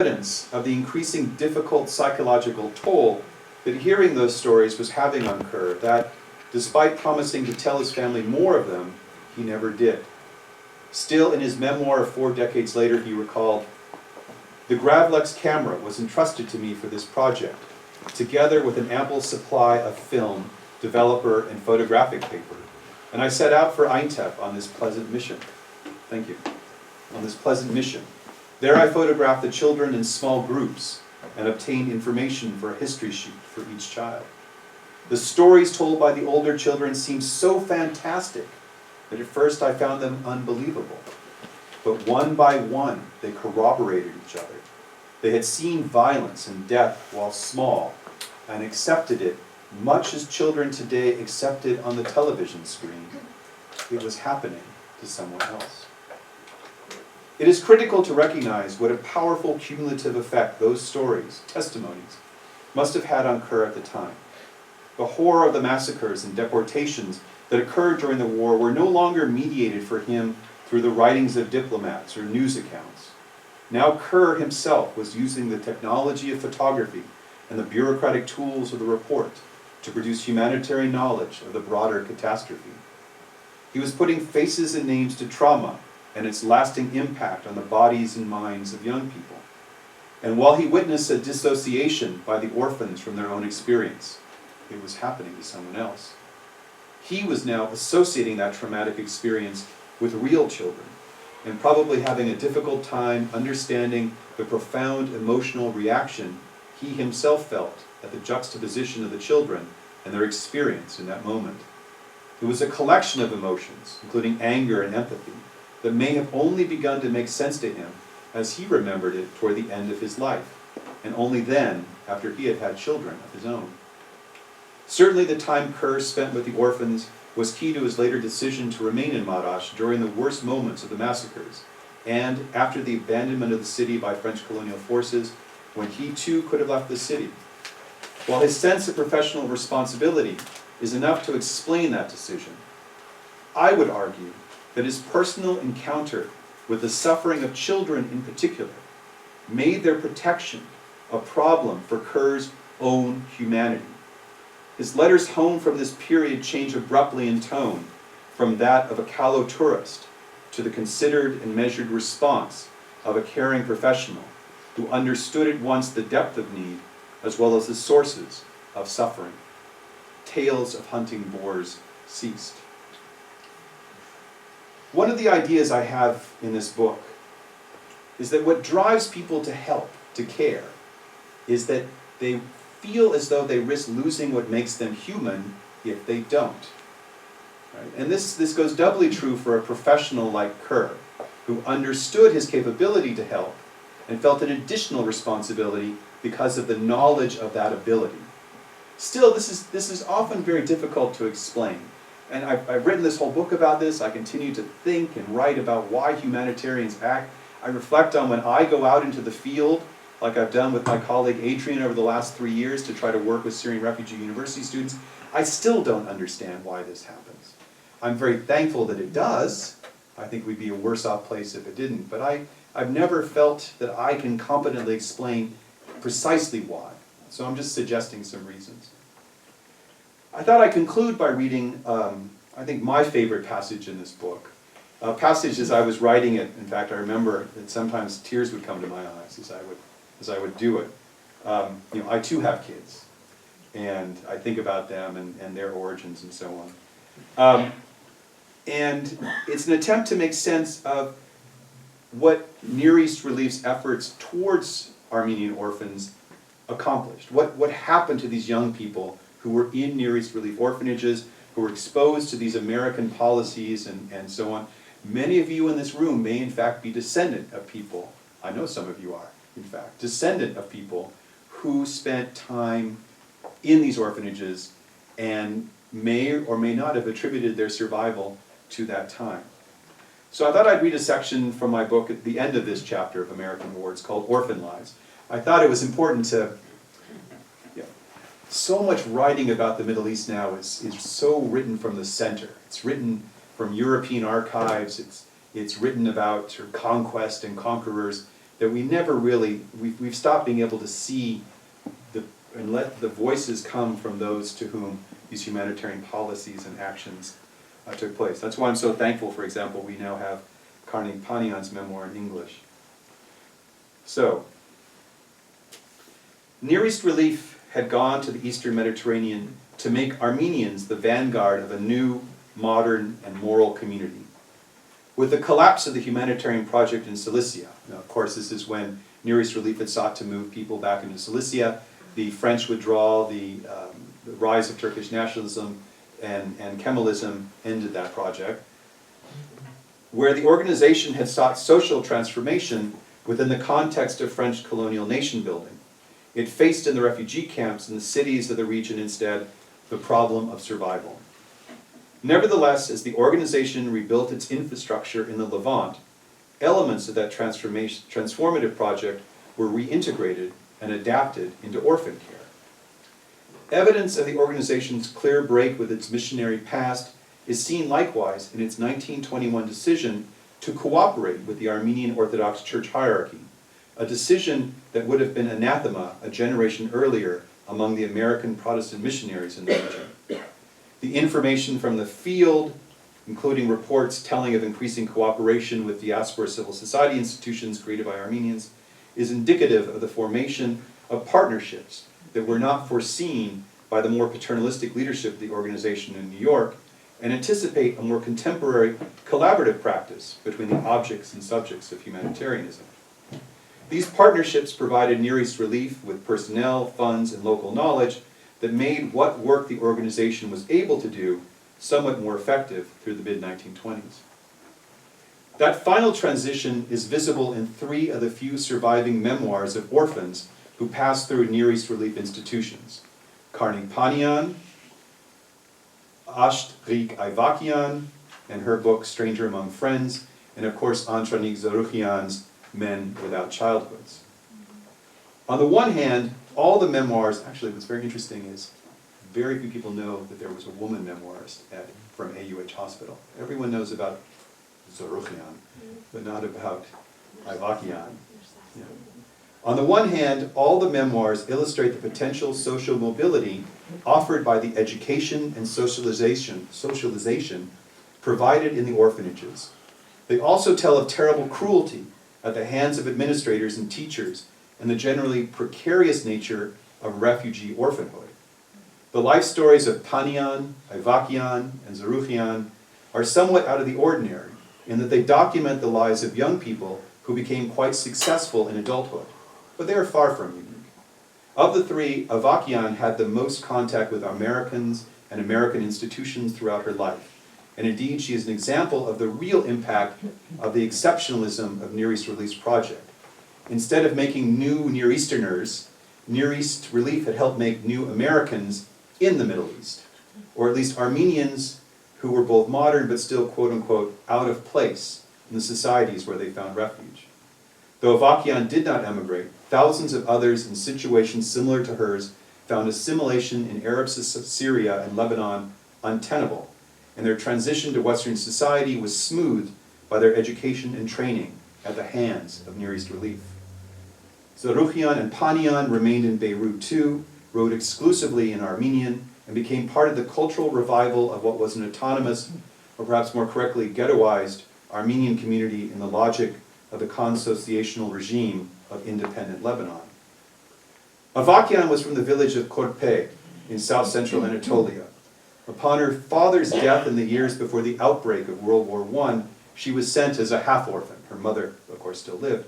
Evidence of the increasing difficult psychological toll that hearing those stories was having on Kerr, that despite promising to tell his family more of them, he never did. Still, in his memoir 4 decades later, he recalled, "The Gravlex camera was entrusted to me for this project, together with an ample supply of film, developer, and photographic paper, and I set out for Eintep on this pleasant mission." Thank you. On this pleasant mission. There I photographed the children in small groups and obtained information for a history sheet for each child. The stories told by the older children seemed so fantastic that at first I found them unbelievable. But one by one, they corroborated each other. They had seen violence and death while small and accepted it much as children today accept it on the television screen. It was happening to someone else. It is critical to recognize what a powerful cumulative effect those stories, testimonies, must have had on Kerr at the time. The horror of the massacres and deportations that occurred during the war were no longer mediated for him through the writings of diplomats or news accounts. Now Kerr himself was using the technology of photography and the bureaucratic tools of the report to produce humanitarian knowledge of the broader catastrophe. He was putting faces and names to trauma and its lasting impact on the bodies and minds of young people. And while he witnessed a dissociation by the orphans from their own experience, it was happening to someone else. He was now associating that traumatic experience with real children, and probably having a difficult time understanding the profound emotional reaction he himself felt at the juxtaposition of the children and their experience in that moment. It was a collection of emotions, including anger and empathy, that may have only begun to make sense to him as he remembered it toward the end of his life, and only then after he had had children of his own. Certainly the time Kerr spent with the orphans was key to his later decision to remain in Marash during the worst moments of the massacres, and after the abandonment of the city by French colonial forces, when he too could have left the city. While his sense of professional responsibility is enough to explain that decision, I would argue that his personal encounter with the suffering of children in particular made their protection a problem for Kerr's own humanity. His letters home from this period change abruptly in tone from that of a callow tourist to the considered and measured response of a caring professional who understood at once the depth of need as well as the sources of suffering. Tales of hunting boars ceased. One of the ideas I have in this book is that what drives people to help, to care, is that they feel as though they risk losing what makes them human if they don't. Right? And this goes doubly true for a professional like Kerr, who understood his capability to help and felt an additional responsibility because of the knowledge of that ability. Still, this is often very difficult to explain. And I've written this whole book about this. I continue to think and write about why humanitarians act. I reflect on when I go out into the field, like I've done with my colleague Adrian over the last 3 years to try to work with Syrian refugee university students. I still don't understand why this happens. I'm very thankful that it does. I think we'd be a worse off place if it didn't. But I've never felt that I can competently explain precisely why. So I'm just suggesting some reasons. I thought I'd conclude by reading, I think, my favorite passage in this book. A passage as I was writing it, in fact, I remember that sometimes tears would come to my eyes as I would do it. I too have kids, and I think about them and their origins and so on. And it's an attempt to make sense of what Near East Relief's efforts towards Armenian orphans accomplished. What happened to these young people who were in Near East Relief orphanages, who were exposed to these American policies and so on. Many of you in this room may in fact be descendant of people, I know some of you are, in fact, descendant of people who spent time in these orphanages and may or may not have attributed their survival to that time. So I thought I'd read a section from my book at the end of this chapter of American War. It's called Orphan Lives. I thought it was important to, so much writing about the Middle East now is so written from the center. It's written from European archives. It's written about conquest and conquerors. that we never really, we've stopped being able to see and let the voices come from those to whom these humanitarian policies and actions took place. That's why I'm so thankful, for example, we now have Karnik Panyan's memoir in English. So, Near East Relief had gone to the Eastern Mediterranean to make Armenians the vanguard of a new, modern, and moral community. With the collapse of the humanitarian project in Cilicia, now of course this is when Near East Relief had sought to move people back into Cilicia, the French withdrawal, the rise of Turkish nationalism and Kemalism ended that project, where the organization had sought social transformation within the context of French colonial nation building. It faced in the refugee camps in the cities of the region instead the problem of survival. Nevertheless, as the organization rebuilt its infrastructure in the Levant, elements of that transformative project were reintegrated and adapted into orphan care. Evidence of the organization's clear break with its missionary past is seen likewise in its 1921 decision to cooperate with the Armenian Orthodox Church hierarchy, a decision that would have been anathema a generation earlier among the American Protestant missionaries in the region. The information from the field, including reports telling of increasing cooperation with diaspora civil society institutions created by Armenians, is indicative of the formation of partnerships that were not foreseen by the more paternalistic leadership of the organization in New York, and anticipate a more contemporary collaborative practice between the objects and subjects of humanitarianism. These partnerships provided Near East Relief with personnel, funds, and local knowledge that made what work the organization was able to do somewhat more effective through the mid-1920s. That final transition is visible in 3 of the few surviving memoirs of orphans who passed through Near East Relief institutions: Karnik Panyan, Ashtrik Ivakian, and her book Stranger Among Friends, and of course Antranik Zaruchian's Men Without Childhoods. On the one hand, all the memoirs, actually what's very interesting is very few people know that there was a woman memoirist from AUH Hospital. Everyone knows about Zaruchian, but not about Ivakian. Yeah. On the one hand, all the memoirs illustrate the potential social mobility offered by the education and socialization provided in the orphanages. They also tell of terrible cruelty at the hands of administrators and teachers and the generally precarious nature of refugee orphanhood. The life stories of Panyan, Ivakian, and Zaruchian are somewhat out of the ordinary in that they document the lives of young people who became quite successful in adulthood, but they are far from unique. Of the 3, Ivakian had the most contact with Americans and American institutions throughout her life, and indeed she is an example of the real impact of the exceptionalism of Near East Relief's project. Instead of making new Near Easterners, Near East Relief had helped make new Americans in the Middle East, or at least Armenians who were both modern but still quote-unquote out of place in the societies where they found refuge. Though Ivakian did not emigrate, thousands of others in situations similar to hers found assimilation in Arab Syria and Lebanon untenable, and their transition to Western society was smoothed by their education and training at the hands of Near East Relief. Zaruchian and Panyan remained in Beirut too, wrote exclusively in Armenian, and became part of the cultural revival of what was an autonomous, or perhaps more correctly ghettoized, Armenian community in the logic of the consociational regime of independent Lebanon. Ivakian was from the village of Korpe in south-central Anatolia. Upon her father's death in the years before the outbreak of World War I, she was sent as a half-orphan, her mother, of course, still lived,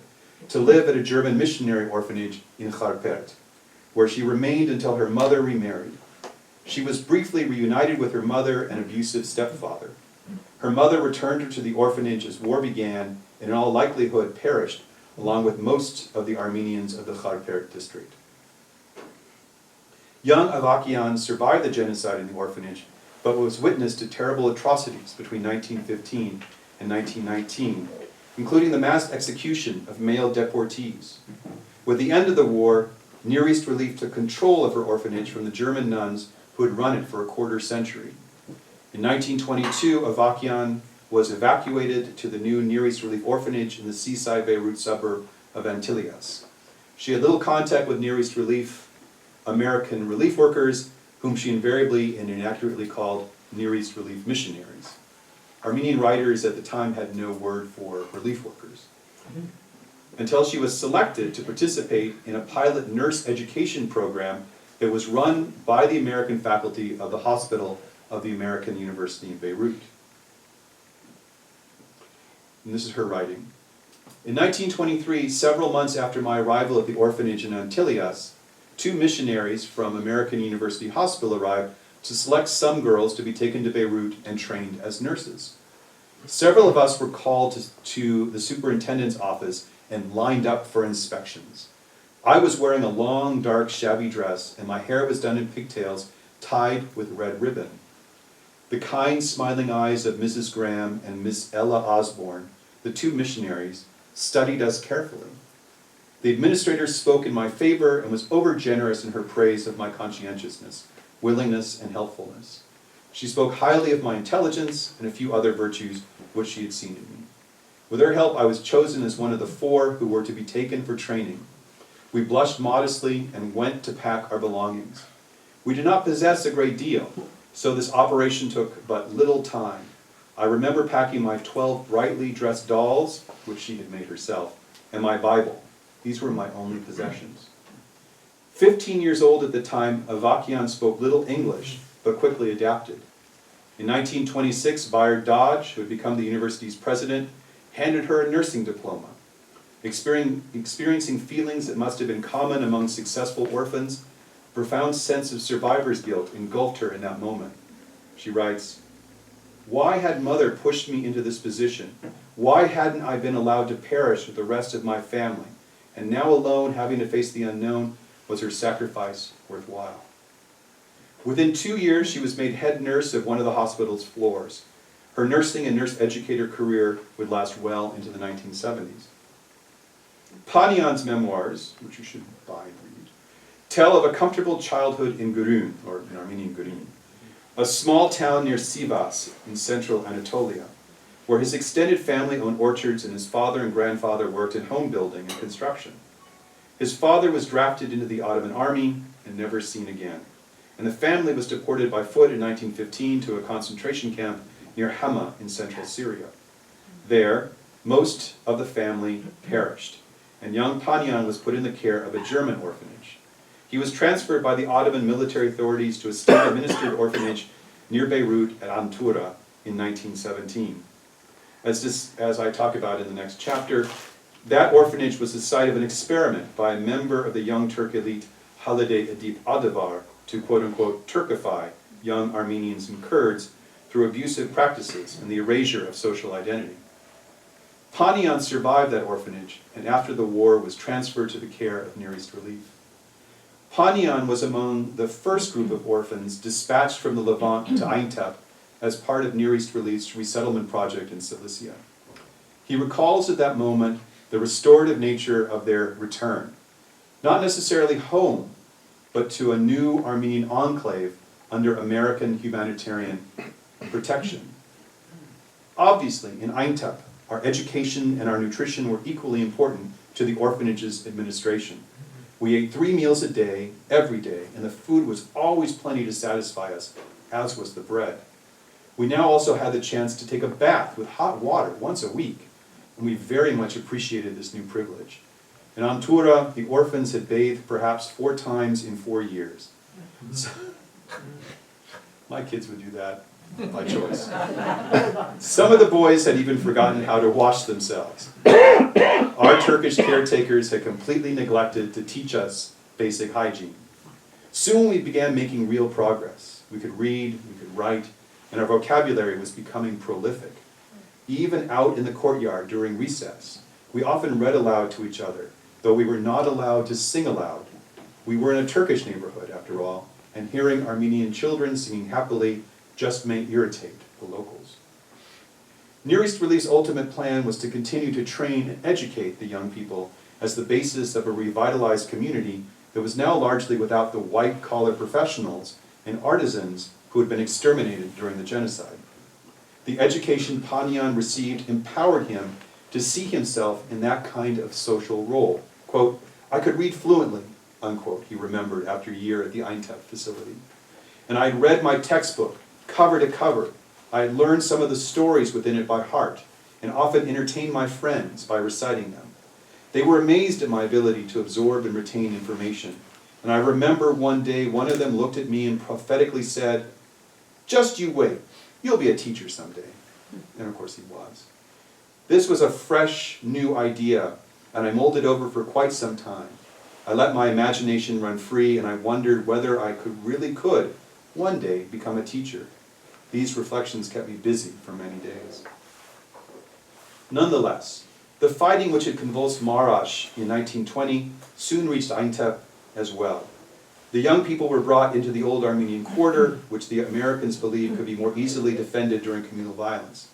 to live at a German missionary orphanage in Kharpert, where she remained until her mother remarried. She was briefly reunited with her mother and abusive stepfather. Her mother returned her to the orphanage as war began, and in all likelihood perished, along with most of the Armenians of the Kharpert district. Young Ivakian survived the genocide in the orphanage, but was witness to terrible atrocities between 1915 and 1919, including the mass execution of male deportees. With the end of the war, Near East Relief took control of her orphanage from the German nuns who had run it for a quarter century. In 1922, Ivakian was evacuated to the new Near East Relief orphanage in the seaside Beirut suburb of Antilias. She had little contact with Near East relief, American relief workers, whom she invariably and inaccurately called Near East relief missionaries. Armenian writers at the time had no word for relief workers. Until she was selected to participate in a pilot nurse education program that was run by the American faculty of the Hospital of the American University in Beirut. And this is her writing. In 1923, several months after my arrival at the orphanage in Antilias, 2 missionaries from American University Hospital arrived to select some girls to be taken to Beirut and trained as nurses. Several of us were called to the superintendent's office and lined up for inspections. I was wearing a long, dark, shabby dress, and my hair was done in pigtails tied with red ribbon. The kind, smiling eyes of Mrs. Graham and Miss Ella Osborne, the 2 missionaries, studied us carefully. The administrator spoke in my favor and was overgenerous in her praise of my conscientiousness, willingness, and helpfulness. She spoke highly of my intelligence and a few other virtues which she had seen in me. With her help, I was chosen as one of the 4 who were to be taken for training. We blushed modestly and went to pack our belongings. We did not possess a great deal, so this operation took but little time. I remember packing my 12 brightly dressed dolls, which she had made herself, and my Bible. These were my only possessions. 15 years old at the time, Avakian spoke little English, but quickly adapted. In 1926, Bayard Dodge, who had become the university's president, handed her a nursing diploma. Experiencing feelings that must have been common among successful orphans, a profound sense of survivor's guilt engulfed her in that moment. She writes, "Why had Mother pushed me into this position? Why hadn't I been allowed to perish with the rest of my family? And now alone, having to face the unknown, was her sacrifice worthwhile?" Within 2 years, she was made head nurse of one of the hospital's floors. Her nursing and nurse educator career would last well into the 1970s. Panian's memoirs, which you should buy and read, tell of a comfortable childhood in Gurun, or in Armenian Gurun, a small town near Sivas in central Anatolia, where his extended family owned orchards and his father and grandfather worked in home building and construction. His father was drafted into the Ottoman army and never seen again, and the family was deported by foot in 1915 to a concentration camp near Hama in central Syria. There, most of the family perished, and young Panian was put in the care of a German orphanage. He was transferred by the Ottoman military authorities to a state-administered orphanage near Beirut at Antura in 1917. As I talk about in the next chapter, that orphanage was the site of an experiment by a member of the Young Turk elite Halide Edip Adevar to quote-unquote Turkify young Armenians and Kurds through abusive practices and the erasure of social identity. Panian survived that orphanage and after the war was transferred to the care of Near East Relief. Panian was among the first group of orphans dispatched from the Levant to Aintab as part of Near East Relief's resettlement project in Cilicia. He recalls at that moment the restorative nature of their return, not necessarily home, but to a new Armenian enclave under American humanitarian protection. Obviously, in Aintab, our education and our nutrition were equally important to the orphanage's administration. We ate 3 meals a day, every day, and the food was always plenty to satisfy us, as was the bread. We now also had the chance to take a bath with hot water once a week, and we very much appreciated this new privilege. In Antura, the orphans had bathed perhaps 4 times in 4 years. So, my kids would do that by choice. Some of the boys had even forgotten how to wash themselves. Our Turkish caretakers had completely neglected to teach us basic hygiene. Soon we began making real progress. We could read, we could write, and our vocabulary was becoming prolific. Even out in the courtyard during recess, we often read aloud to each other, though we were not allowed to sing aloud. We were in a Turkish neighborhood, after all, and hearing Armenian children singing happily just may irritate the locals. Near East Relief's ultimate plan was to continue to train and educate the young people as the basis of a revitalized community that was now largely without the white-collar professionals and artisans who had been exterminated during the genocide. The education Panian received empowered him to see himself in that kind of social role. Quote, "I could read fluently," unquote, he remembered after a year at the Eintep facility. "And I had read my textbook, cover to cover. I had learned some of the stories within it by heart, and often entertained my friends by reciting them. They were amazed at my ability to absorb and retain information. And I remember one day one of them looked at me and prophetically said, 'Just you wait, you'll be a teacher someday.'" And of course he was. This was a fresh, new idea, and I mulled it over for quite some time. I let my imagination run free, and I wondered whether I really could one day become a teacher. These reflections kept me busy for many days. Nonetheless, the fighting which had convulsed Marash in 1920 soon reached Eintep as well. The young people were brought into the old Armenian quarter, which the Americans believed could be more easily defended during communal violence.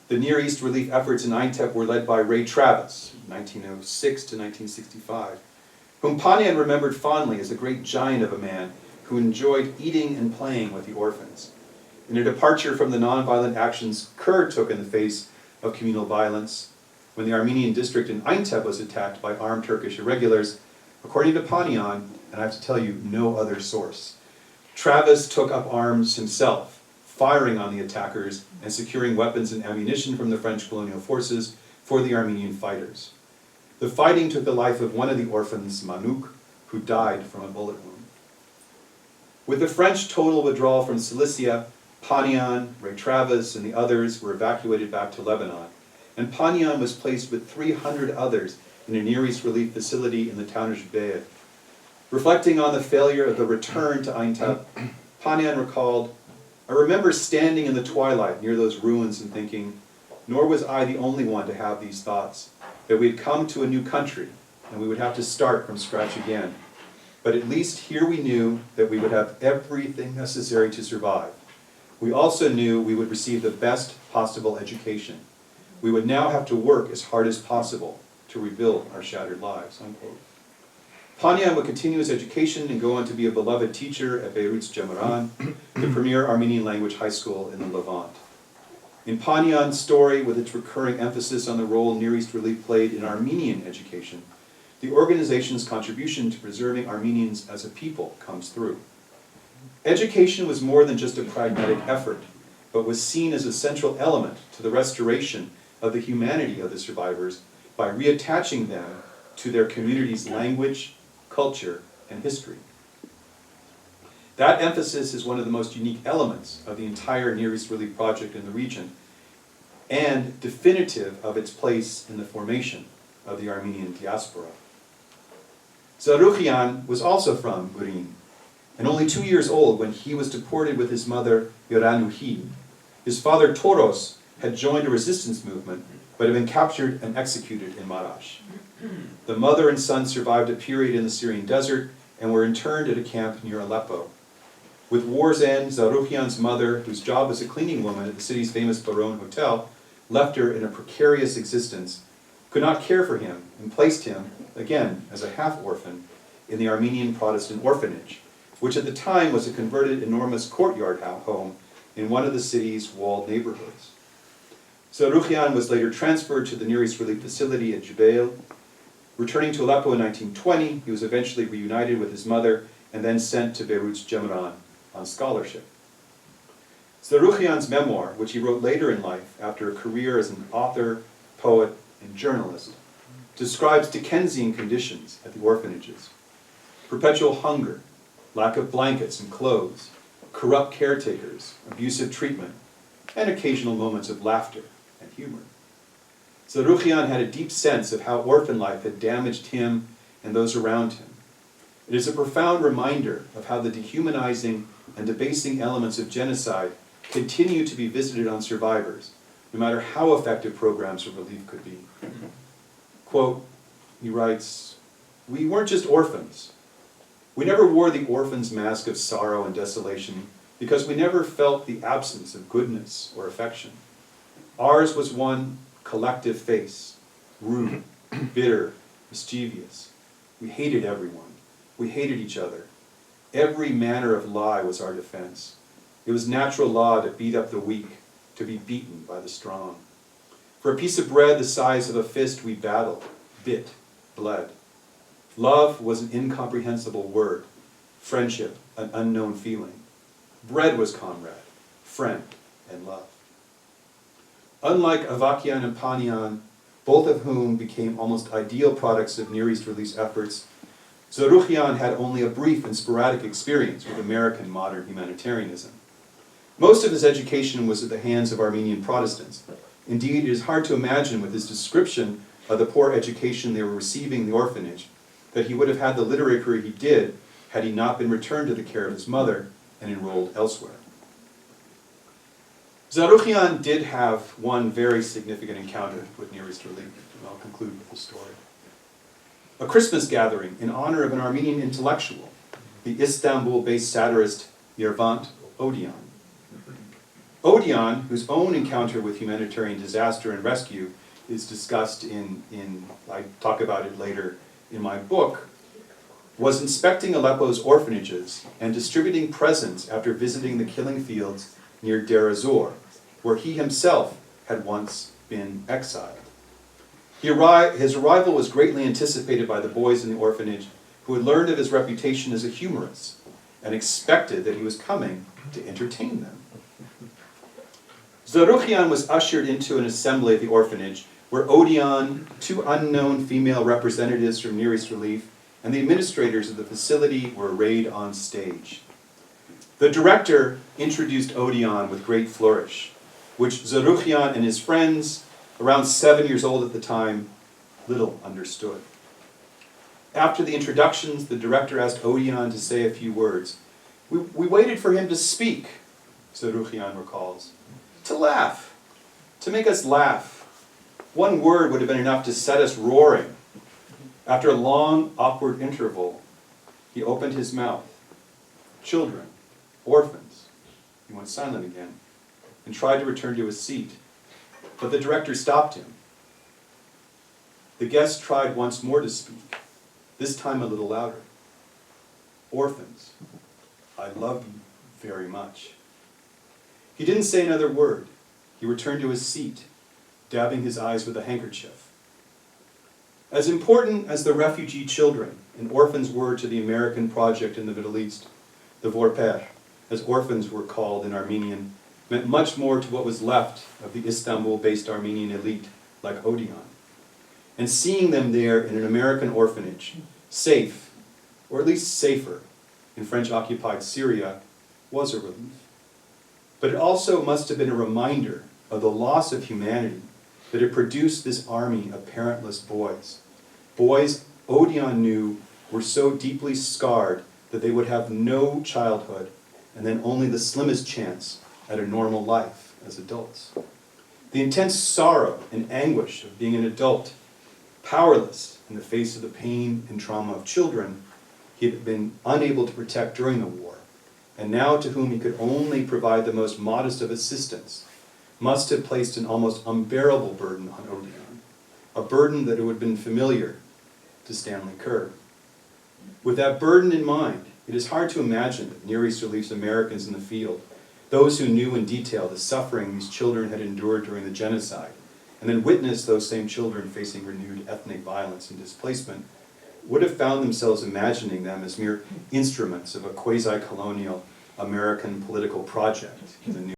The Near East relief efforts in Eintep were led by Ray Travis, 1906 to 1965, whom Panian remembered fondly as a great giant of a man who enjoyed eating and playing with the orphans. In a departure from the nonviolent actions Kerr took in the face of communal violence, when the Armenian district in Eintep was attacked by armed Turkish irregulars, according to Panian, and I have to tell you, no other source, Travis took up arms himself, firing on the attackers and securing weapons and ammunition from the French colonial forces for the Armenian fighters. The fighting took the life of one of the orphans, Manouk, who died from a bullet wound. With the French total withdrawal from Cilicia, Panian, Ray Travis, and the others were evacuated back to Lebanon, and Panian was placed with 300 others in a Near East relief facility in the town of Jbeil. Reflecting on the failure of the return to Eintep, Panian recalled, "I remember standing in the twilight near those ruins and thinking, nor was I the only one to have these thoughts, that we had come to a new country and we would have to start from scratch again. But at least here we knew that we would have everything necessary to survive. We also knew we would receive the best possible education. We would now have to work as hard as possible to rebuild our shattered lives," unquote. Panian would continue his education and go on to be a beloved teacher at Beirut's Jemaran, the premier Armenian language high school in the Levant. In Panian's story, with its recurring emphasis on the role Near East relief played in Armenian education, the organization's contribution to preserving Armenians as a people comes through. Education was more than just a pragmatic effort, but was seen as a central element to the restoration of the humanity of the survivors by reattaching them to their community's language, culture, and history. That emphasis is one of the most unique elements of the entire Near East Relief project in the region, and definitive of its place in the formation of the Armenian diaspora. Zaruchian was also from Burin, and only 2 years old when he was deported with his mother, Yoranuhi. His father, Toros, had joined a resistance movement, but had been captured and executed in Marash. The mother and son survived a period in the Syrian desert and were interned at a camp near Aleppo. With war's end, Zaruchian's mother, whose job was a cleaning woman at the city's famous Baron Hotel, left her in a precarious existence, could not care for him, and placed him, again as a half-orphan, in the Armenian Protestant orphanage, which at the time was a converted enormous courtyard home in one of the city's walled neighborhoods. Zaruchian was later transferred to the Near East Relief facility at Jbeil. Returning to Aleppo in 1920, he was eventually reunited with his mother and then sent to Beirut's Jemaran on scholarship. Zaruchian's memoir, which he wrote later in life after a career as an author, poet, and journalist, describes Dickensian conditions at the orphanages: perpetual hunger, lack of blankets and clothes, corrupt caretakers, abusive treatment, and occasional moments of laughter and humor. Zaruchian had a deep sense of how orphan life had damaged him and those around him. It is a profound reminder of how the dehumanizing and debasing elements of genocide continue to be visited on survivors, no matter how effective programs of relief could be. Quote, he writes, "We weren't just orphans. We never wore the orphan's mask of sorrow and desolation because we never felt the absence of goodness or affection. Ours was one collective face, rude, bitter, mischievous. We hated everyone. We hated each other. Every manner of lie was our defense. It was natural law to beat up the weak, to be beaten by the strong. For a piece of bread the size of a fist we battled, bit, bled. Love was an incomprehensible word. Friendship, an unknown feeling. Bread was comrade, friend, and love. Unlike Avakian and Panian, both of whom became almost ideal products of Near East relief efforts, Zaruchian had only a brief and sporadic experience with American modern humanitarianism. Most of his education was at the hands of Armenian Protestants. Indeed, it is hard to imagine with his description of the poor education they were receiving in the orphanage that he would have had the literary career he did had he not been returned to the care of his mother and enrolled elsewhere. Zaruchian did have one very significant encounter with Near East relief, and I'll conclude with the story. A Christmas gathering in honor of an Armenian intellectual, the Istanbul-based satirist Yervant Odian. Odian, whose own encounter with humanitarian disaster and rescue is discussed I talk about it later in my book, was inspecting Aleppo's orphanages and distributing presents after visiting the killing fields near Deir ez-Zor, where he himself had once been exiled. His arrival was greatly anticipated by the boys in the orphanage, who had learned of his reputation as a humorist and expected that he was coming to entertain them. Zaruchian was ushered into an assembly at the orphanage where Odian, two unknown female representatives from Near East Relief, and the administrators of the facility were arrayed on stage. The director introduced Odian with great flourish, which Zaruchian and his friends, around 7 years old at the time, little understood. After the introductions, the director asked Odian to say a few words. We waited for him to speak, Zaruchian recalls, to laugh, to make us laugh. One word would have been enough to set us roaring. After a long, awkward interval, he opened his mouth. Children, orphans. He went silent again and tried to return to his seat, but the director stopped him. The guest tried once more to speak, this time a little louder. Orphans, I love you very much. He didn't say another word. He returned to his seat, dabbing his eyes with a handkerchief. As important as the refugee children and orphans were to the American project in the Middle East, the Vorpech, as orphans were called in Armenian, meant much more to what was left of the Istanbul-based Armenian elite like Odian. And seeing them there in an American orphanage, safe, or at least safer, in French-occupied Syria, was a relief. But it also must have been a reminder of the loss of humanity that had produced this army of parentless boys. Boys Odian knew were so deeply scarred that they would have no childhood and then only the slimmest chance at a normal life as adults. The intense sorrow and anguish of being an adult, powerless in the face of the pain and trauma of children he had been unable to protect during the war, and now to whom he could only provide the most modest of assistance, must have placed an almost unbearable burden on Odian, a burden that would have been familiar to Stanley Kerr. With that burden in mind, it is hard to imagine that Near East Relief's Americans in the field, those who knew in detail the suffering these children had endured during the genocide, and then witnessed those same children facing renewed ethnic violence and displacement, would have found themselves imagining them as mere instruments of a quasi-colonial American political project in the New